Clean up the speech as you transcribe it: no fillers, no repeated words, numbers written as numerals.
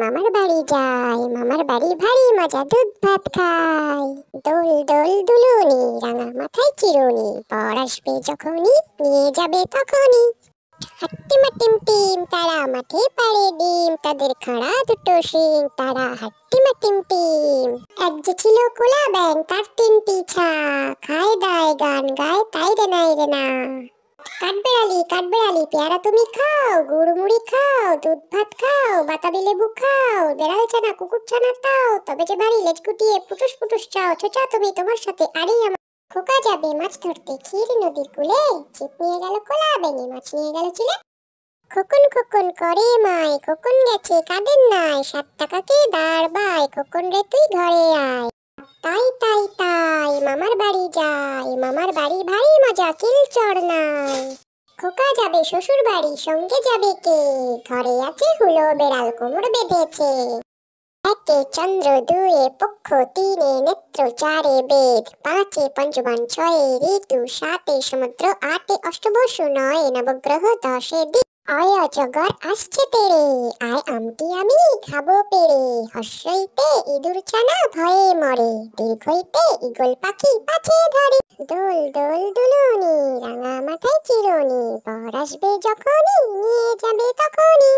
মামার বাড়ি যাই, মামার বাড়ি ভারী মজা, দুধ ভাত খাই। দোল দোল দুলুনি, রাঙা মাথায় চিরুনি, বর আসবে যখনই, নিয়ে যাবে তখনই। হাট্টিমা টিম টিম, তারা মাঠে পাড়ে ডিম, তাদের খাড়া দুটো শিং, তারা হাট্টিমা টিম টিম। এক যে ছিল কোলা ব্যাং, তার তিনটি ছা, খায় দায় গান গায়, তাই রে নাই রে না। কাঠবেড়ালি কাঠবেড়ালি, পেয়ারা তুমি খাও, গুড় মুড়ি খাও, দুধ ভাত খাও, বাতাবি লেবু খাও, বেড়াল ছানা কুকুর ছানা তাও, তবে যে বাড়ি লেজ গুটিয়ে ফুটুস ফুটুস চাও, ছোচা তুমি তোমার সাথে আড়ি আমার। খোকা যাবে মাছ ধরতে ক্ষীর নদীর কূলে, ছিপ নিয়ে গেল কোলা ব্যাঙে, মাছ নিয়ে গেল চুলে। খোকন খোকন করে মাই, খোকন গেছে কাঁদেন নাই, 7 টাকাকে দাঁড় বাই, খোকন রে তুই ঘরে আয়। তাই তাই তাই মামার বাড়ি যাই, মামার বাড়ি ভারী মজা, কিল চড় নাই। খোকা যাবে শ্বশুর বাড়ি, সঙ্গে যাবে কে, ঘরে আছে হুলো বেড়াল কোমর বেঁধেছে। একে চন্দ্র, দুয়ে পক্ষ, তিনে নেত্র, চারে বেদ, পাঁচে পঞ্চবান, ছয়ে ঋতু, সাতে সমুদ্র, আটে অষ্টবসু, নয়ে নবগ্রহ, দশে দিক। অয় অজগর আসছে তেরে, আয় আমটি আমি খাবো পেরে, হর্ষইতে ইঁদুর ছানা ভয়ে মরে, দীর্ঘইতে ঈগল পাখি পাছে ধরে। দোল দোল দুলুনি, রাঙা মাথায় চিরুনি, বর আসবে যখনই, নিয়ে যাবে তখনই।